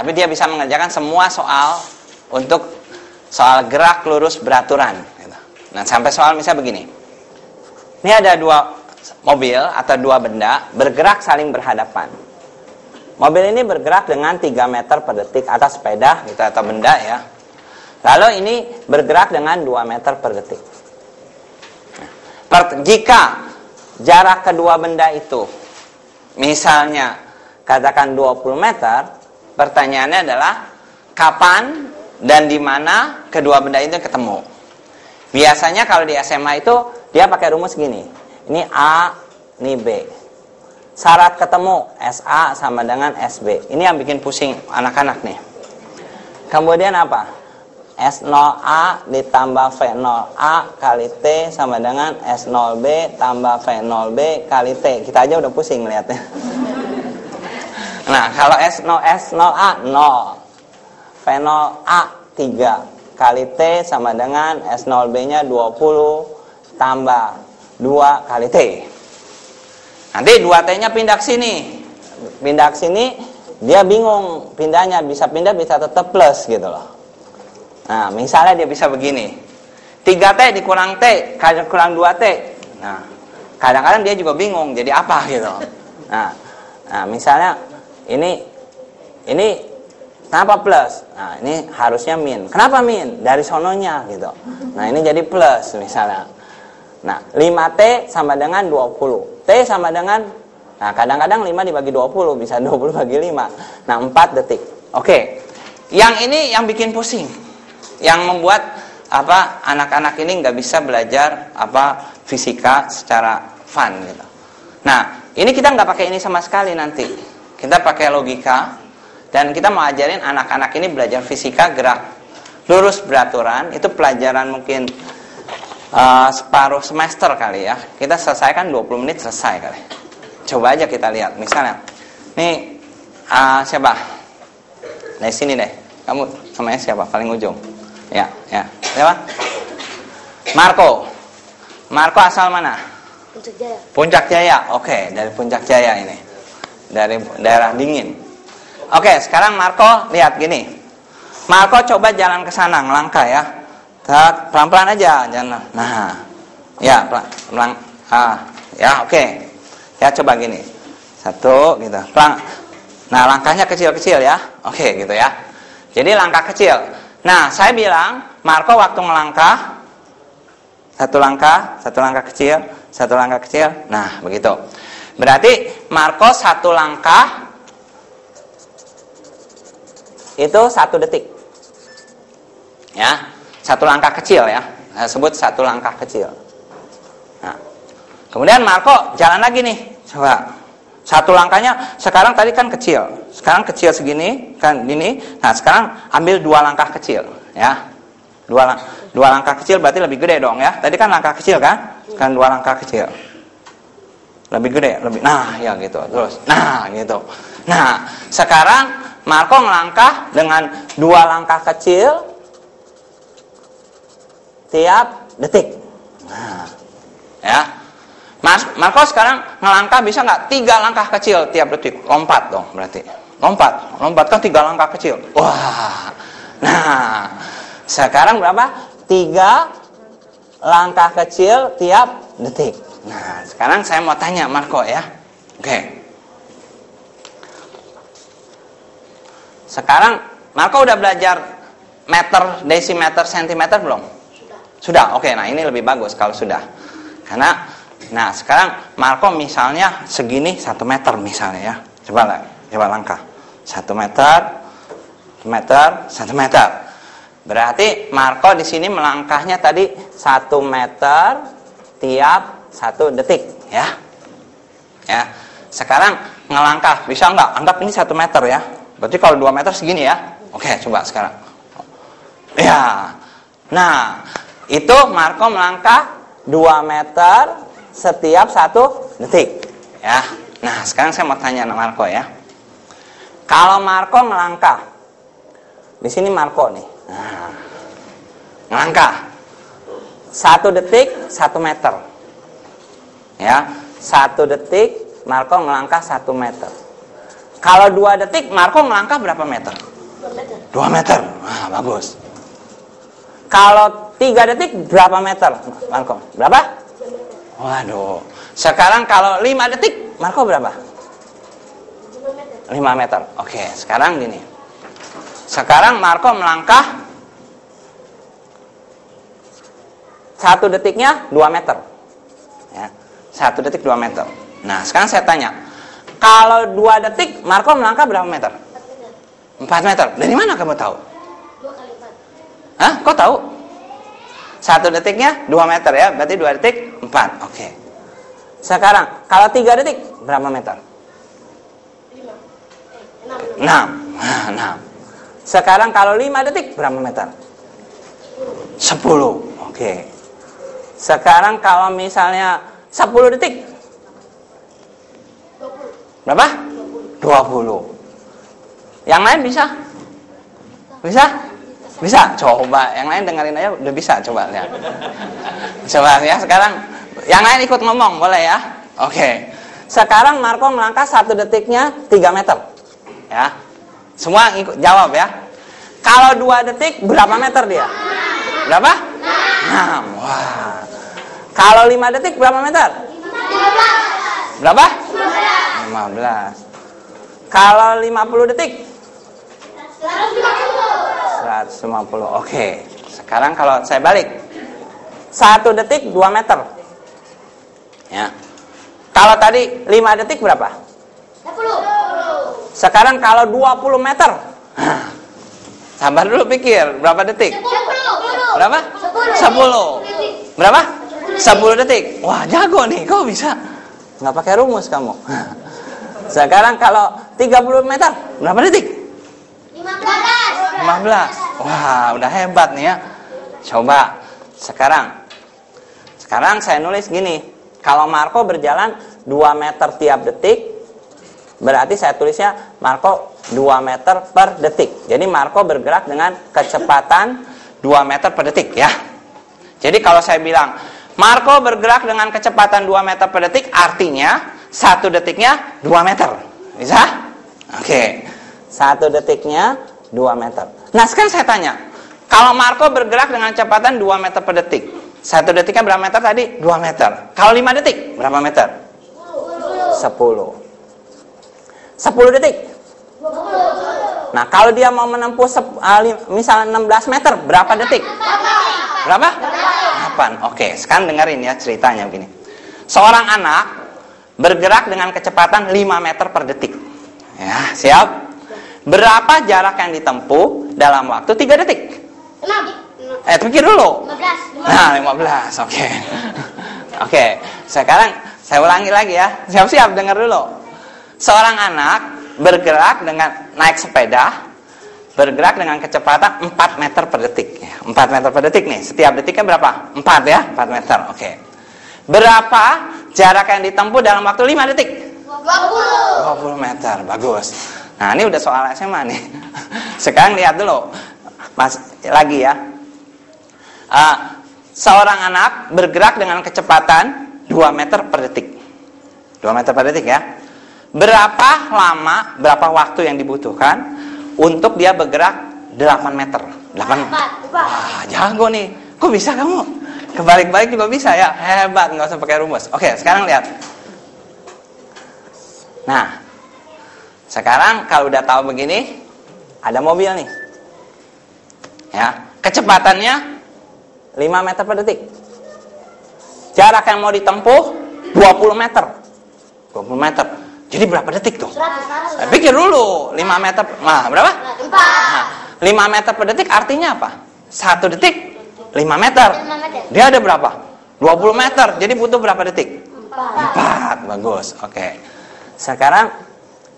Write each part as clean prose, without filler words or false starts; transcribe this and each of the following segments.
Tapi dia bisa mengerjakan semua soal untuk soal gerak lurus beraturan. Gitu. Nah, sampai soal misalnya begini. Ini ada dua mobil atau dua benda bergerak saling berhadapan. Mobil ini bergerak dengan 3 meter per detik atas sepeda gitu, atau benda ya. Lalu ini bergerak dengan 2 meter per detik. Jika jarak kedua benda itu misalnya katakan 20 meter, pertanyaannya adalah kapan dan di mana kedua benda itu ketemu. Biasanya kalau di SMA itu dia pakai rumus gini. Ini A, ini B. Syarat ketemu SA sama dengan SB. Ini yang bikin pusing anak-anak nih. Kemudian apa? S0A ditambah V0A kali T sama dengan S0B tambah V0B kali T. Kita aja udah pusing melihatnya. Nah, kalau S0A 0, V0A 3 kali T sama dengan S0B-nya 20 tambah 2 kali T. Nanti 2T-nya pindah ke sini. Pindah ke sini, dia bingung pindahnya. Bisa pindah, bisa tetap plus gitu loh. Nah, misalnya dia bisa begini. 3T dikurang T, kurang 2T. Nah, kadang-kadang dia juga bingung jadi apa gitu. Nah, misalnya ini kenapa plus? Nah, ini harusnya min. Kenapa min? Dari sononya gitu. Nah, ini jadi plus misalnya. Nah, 5T sama dengan 20. T sama dengan, nah kadang-kadang 5 dibagi 20, bisa 20 bagi 5. Nah, 4 detik. Oke. Yang ini yang bikin pusing. Yang membuat anak-anak ini nggak bisa belajar fisika secara fun gitu. Nah, ini kita nggak pakai ini sama sekali nanti. Kita pakai logika dan kita mau ajarin anak-anak ini belajar fisika gerak lurus beraturan. Itu pelajaran mungkin separuh semester kali ya. Kita selesaikan 20 menit selesai kali. Coba aja kita lihat. Misalnya, nih siapa? Dari sini deh. Kamu namanya siapa? Paling ujung. Ya. Siapa? Marco. Marco asal mana? Puncak Jaya. Puncak Jaya. Oke, dari Puncak Jaya ini. Dari daerah dingin. Oke, sekarang Marco lihat gini. Marco coba jalan ke sana, ngelangkah ya. Pelan-pelan aja jangan. Nah. Ya, pelan. Ya, oke. Ya, coba gini. 1 gitu. Pelan. Nah, langkahnya kecil-kecil ya. Oke, gitu ya. Jadi langkah kecil. Nah, saya bilang Marco waktu ngelangkah 1 langkah kecil, 1 langkah kecil. Nah, begitu. Berarti Marco 1 langkah itu 1 detik. Ya, 1 langkah kecil ya. Saya sebut 1 langkah kecil. Nah, kemudian Marco jalan lagi nih. Coba. 1 langkahnya sekarang tadi kan kecil. Sekarang kecil segini, kan gini. Nah, sekarang ambil 2 langkah kecil, ya. 2 langkah kecil berarti lebih gede dong ya. Tadi kan langkah kecil kan? Kan 2 langkah kecil. Lebih gede, lebih. Nah, ya gitu. Terus. Nah, gitu. Nah, sekarang Marco ngelangkah dengan 2 langkah kecil tiap detik. Nah, ya. Marco sekarang ngelangkah bisa nggak 3 langkah kecil tiap detik? Lompat dong berarti. Lompat kan 3 langkah kecil. Wah. Nah, sekarang berapa? 3 langkah kecil tiap detik. Nah, sekarang saya mau tanya Marco ya. Oke. Sekarang Marco udah belajar meter, desimeter, sentimeter belum? Sudah. Oke, nah ini lebih bagus kalau sudah. Karena nah, sekarang Marco misalnya segini 1 meter misalnya ya. Coba langkah. 1 meter, 1 meter. Berarti Marco di sini melangkahnya tadi 1 meter tiap 1 detik ya. Ya. Sekarang ngelangkah bisa enggak? Anggap ini 1 meter ya. Berarti kalau 2 meter segini ya. Oke, coba sekarang. Ya. Nah, itu Marco melangkah 2 meter setiap 1 detik ya. Nah, sekarang saya mau tanya Marco ya. Kalau Marco melangkah di sini Marco nih. Nah, melangkah 1 detik 1 meter. Ya, 1 detik Marco melangkah 1 meter. Kalau 2 detik Marco melangkah berapa meter? 2 meter. Nah, bagus. Kalau 3 detik berapa meter, Marco? Berapa? Waduh. Sekarang kalau 5 detik, Marco berapa? 5 meter. Oke, sekarang gini. Sekarang Marco melangkah 1 detiknya 2 meter. Ya. 1 detik 2 meter. Nah, sekarang saya tanya. Kalau 2 detik, Marco melangkah berapa meter? 4 meter. Dari mana kamu tahu? 2 kali 4. Hah? Kok tahu? 1 detiknya 2 meter ya. Berarti 2 detik 4. Oke. Sekarang, kalau 3 detik, berapa meter? 6. Nah, 6. Sekarang kalau 5 detik, berapa meter? 10. Oke. Sekarang kalau misalnya 10 detik, 20. berapa? 20. Yang lain bisa? Bisa? Bisa? Coba. Yang lain dengerin aja udah bisa. Coba lihat. Coba ya sekarang. Yang lain ikut ngomong. Boleh ya? Oke. Sekarang Marco melangkah 1 detiknya 3 meter. Ya. Semua ikut jawab ya. Kalau 2 detik berapa meter dia? Berapa? 6. Wah. Kalau 5 detik berapa meter? 15. Berapa? 15. Kalau 50 detik? 150. Oke. Sekarang kalau saya balik. 1 detik 2 meter. Ya. Kalau tadi 5 detik berapa? 10. Sekarang kalau 20 meter. Sabar dulu pikir. Berapa detik? 10. Berapa? 10. Berapa? 10 detik. Wah, jago nih. Kok bisa? Nggak pakai rumus kamu. Sekarang kalau 30 meter. Berapa detik? 15. Wah, udah hebat nih ya. Coba sekarang saya nulis gini. Kalau Marco berjalan 2 meter tiap detik, berarti saya tulisnya Marco 2 meter per detik. Jadi Marco bergerak dengan kecepatan 2 meter per detik ya. Jadi kalau saya bilang Marco bergerak dengan kecepatan 2 meter per detik, artinya 1 detiknya 2 meter. Bisa? Oke. 1 detiknya 2 meter. Nah, sekarang saya tanya, kalau Marco bergerak dengan kecepatan 2 meter per detik, 1 detiknya berapa meter tadi? 2 meter. Kalau 5 detik, berapa meter? 10. 10 detik? 20. Nah, kalau dia mau menempuh misalnya 16 meter, berapa detik? Berapa? 8. Oke, sekarang dengerin ya ceritanya begini. Seorang anak bergerak dengan kecepatan 5 meter per detik. Ya, siap? Berapa jarak yang ditempuh dalam waktu 3 detik? 6. Pikir dulu. 15. Nah, 15. Oke. Oke, sekarang saya ulangi lagi ya. Siap-siap dengar dulu. Seorang anak bergerak dengan naik sepeda, bergerak dengan kecepatan 4 meter per detik. 4 meter per detik nih. Setiap detiknya berapa? 4 ya? 4 meter. Oke. Berapa jarak yang ditempuh dalam waktu 5 detik? 20 meter. Bagus. Nah, ini udah soal SMA nih. Sekarang lihat dulu. Lagi ya. Seorang anak bergerak dengan kecepatan 2 meter per detik. 2 meter per detik ya. Berapa lama, berapa waktu yang dibutuhkan untuk dia bergerak 8 meter? 8. Wah, jago nih. Kok bisa kamu? Kebalik-balik juga bisa ya. Hebat, nggak usah pakai rumus. Oke, sekarang lihat. Nah, sekarang kalau udah tahu begini, ada mobil nih. Ya, kecepatannya 5 meter per detik. Jarak yang mau ditempuh 20 meter. 20 meter. Jadi berapa detik tuh? 100. Pikir dulu, 5 meter. Nah, berapa? 4. Nah, 5 meter per detik artinya apa? 1 detik 5 meter. 5 meter. Dia ada berapa? 20 meter. Jadi butuh berapa detik? 4. 4. Bagus. Oke. Sekarang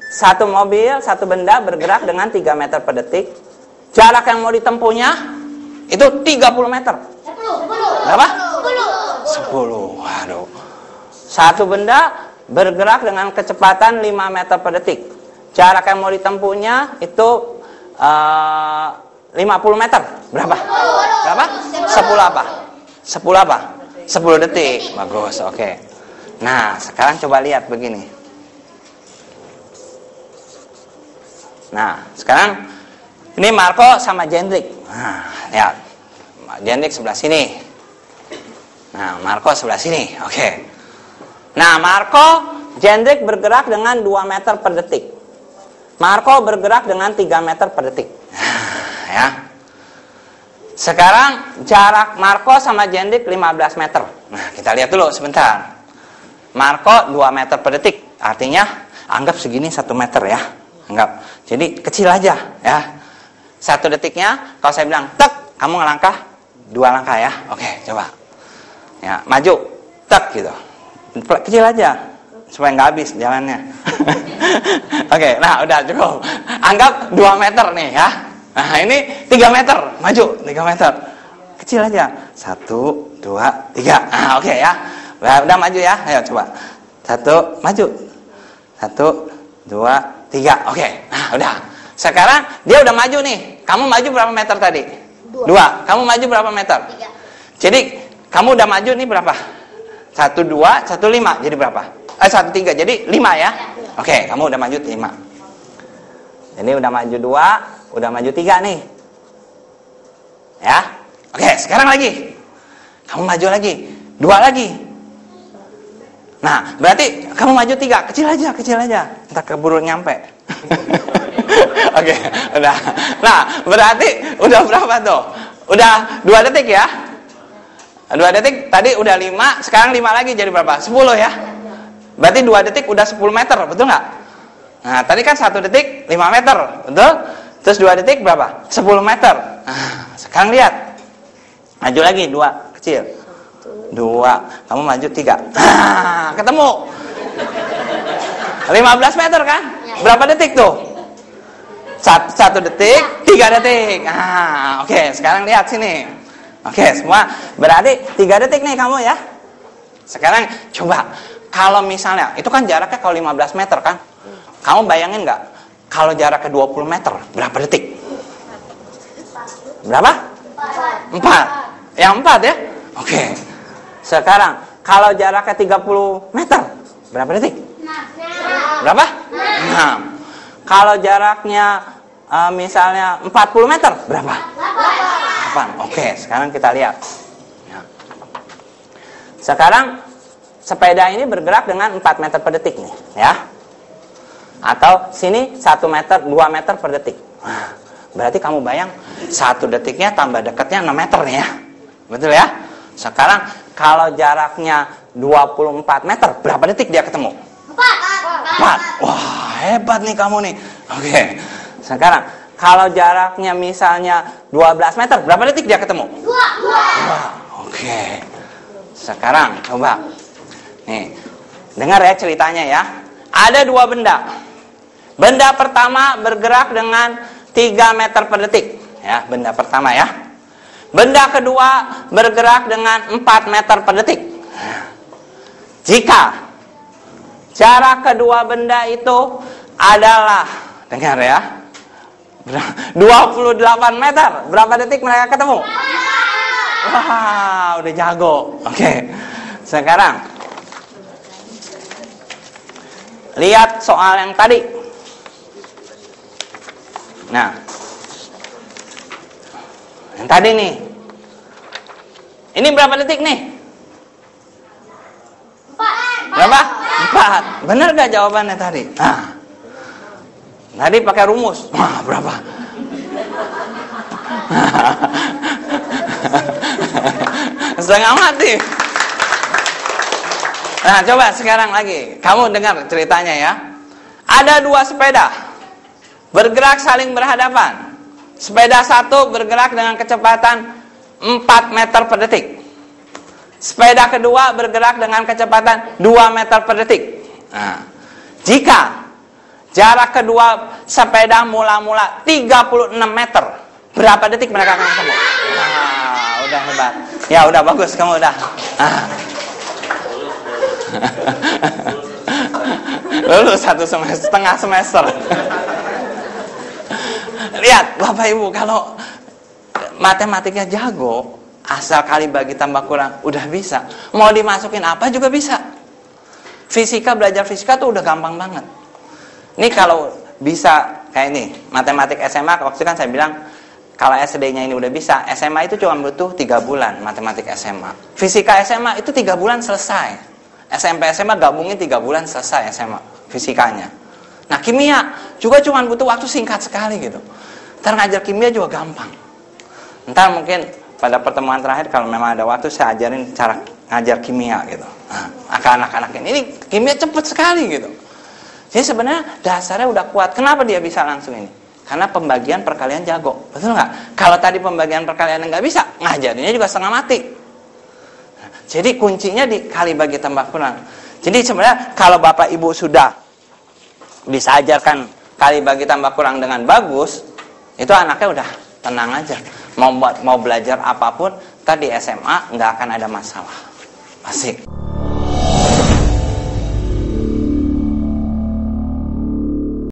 satu mobil, satu benda bergerak dengan 3 meter per detik. Jarak yang mau ditempuhnya itu 30 meter. 10. Berapa? 10. 10. Waduh. Satu benda bergerak dengan kecepatan 5 meter per detik. Jarak yang mau ditempuhnya itu 50 meter. Berapa? Berapa? 10 apa? 10 apa? 10 detik. Bagus, oke. Nah, sekarang coba lihat begini. Nah, sekarang Ini Marco sama Jendrik. Nah, lihat. Jendrik sebelah sini. Nah, Marco sebelah sini. Oke. Nah, Marco, Jendrik bergerak dengan 2 meter per detik. Marco bergerak dengan 3 meter per detik. Ya. Sekarang jarak Marco sama Jendrik 15 meter. Nah, kita lihat dulu sebentar. Marco 2 meter per detik. Artinya anggap segini 1 meter ya. Anggap. Jadi kecil aja ya. 1 detiknya kalau saya bilang tek, kamu ngelangkah 2 langkah ya. Oke, coba. Ya, maju. Tek gitu. Kecil aja supaya nggak habis jalannya. Oke, nah udah cukup. Anggap 2 meter nih ya. Nah, ini 3 meter. Maju 3 meter. Kecil aja. 1, 2, 3. Nah, oke ya. Udah maju ya. Ayo coba. 1, maju. 1, 2, 3. Oke. Nah, udah. Sekarang dia udah maju nih. Kamu maju berapa meter tadi? 2. Kamu maju berapa meter? 3. Jadi kamu udah maju nih berapa? 1, 2, 1, 5. Jadi berapa? 1, 3. Jadi 5 ya? Oke, kamu udah maju 5. Jadi udah maju 2, udah maju 3 nih. Ya? Oke, sekarang lagi. Kamu maju lagi. 2 lagi. Nah, berarti kamu maju 3. Kecil aja. Entah keburu nyampe. Oke, udah. Nah, berarti udah berapa tuh? Udah 2 detik ya? 2 detik, tadi udah 5, sekarang 5 lagi jadi berapa? 10 ya? Berarti 2 detik udah 10 meter, betul nggak? Nah, tadi kan 1 detik 5 meter, betul? Terus 2 detik berapa? 10 meter. Nah, sekarang lihat. Maju lagi, 2, kecil. 2, kamu maju 3. Nah, ketemu. 15 meter kan? Berapa detik tuh? 1 detik, 3 detik. Nah, oke, sekarang lihat sini. Oke, semua berarti 3 detik nih kamu ya. Sekarang coba, kalau misalnya, itu kan jaraknya kalau 15 meter kan. Kamu bayangin nggak, kalau jaraknya 20 meter, berapa detik? Berapa? 4. Yang 4 ya? Oke. Sekarang, kalau jaraknya 30 meter, berapa detik? Berapa? 6. Kalau jaraknya misalnya 40 meter, berapa? 8. Oke, sekarang kita lihat. Ya. Sekarang sepeda ini bergerak dengan 4 meter per detik nih, ya. Atau sini 1 meter, 2 meter per detik. Nah, berarti kamu bayang 1 detiknya tambah dekatnya 6 meter nih ya. Betul ya? Sekarang kalau jaraknya 24 meter, berapa detik dia ketemu? 4. Wah, hebat nih kamu nih. Oke. Sekarang kalau jaraknya misalnya 12 meter, berapa detik dia ketemu? 2. Oke. Sekarang coba. Nih, dengar ya ceritanya ya. Ada 2 benda. Benda pertama bergerak dengan 3 meter per detik. Ya, benda pertama ya. Benda kedua bergerak dengan 4 meter per detik. Jika jarak kedua benda itu adalah, dengar ya, 28 meter. Berapa detik mereka ketemu? Wah, udah jago. Oke. Sekarang lihat soal yang tadi. Nah, yang tadi nih. Ini berapa detik nih? 4. Berapa? 4. Benar gak jawabannya tadi? Nah, tadi pakai rumus. Wah, berapa? Setengah mati. Nah, coba sekarang lagi. Kamu dengar ceritanya ya. Ada 2 sepeda bergerak saling berhadapan. Sepeda satu bergerak dengan kecepatan 4 meter per detik. Sepeda kedua bergerak dengan kecepatan 2 meter per detik. Nah, jika jarak kedua sepeda mula-mula 36 meter, berapa detik mereka akan ketemu? Nah, udah hebat. Ya, udah bagus, kamu udah. Lulus 1 semester, setengah semester. Lihat, Bapak Ibu, kalau matematiknya jago, asal kali bagi tambah kurang, udah bisa. Mau dimasukin apa juga bisa. Fisika, belajar fisika tuh udah gampang banget. Ini kalau bisa kayak ini, matematik SMA, waktu itu kan saya bilang, kalau SD-nya ini udah bisa, SMA itu cuma butuh 3 bulan, matematik SMA. Fisika SMA itu 3 bulan selesai. SMP SMA gabungin 3 bulan selesai SMA, fisikanya. Nah, kimia juga cuma butuh waktu singkat sekali gitu. Ntar ngajar kimia juga gampang. Ntar mungkin pada pertemuan terakhir kalau memang ada waktu saya ajarin cara ngajar kimia gitu. Nah, anak-anak ini kimia cepet sekali gitu. Jadi sebenarnya dasarnya udah kuat. Kenapa dia bisa langsung ini? Karena pembagian perkalian jago. Betul nggak? Kalau tadi pembagian perkalian nggak bisa, ngajarinnya juga setengah mati. Nah, jadi kuncinya di kali bagi tambah kurang. Jadi sebenarnya kalau Bapak Ibu sudah bisa ajarkan kali bagi tambah kurang dengan bagus, itu anaknya udah tenang aja. Mau belajar apapun, tadi SMA nggak akan ada masalah. Asik.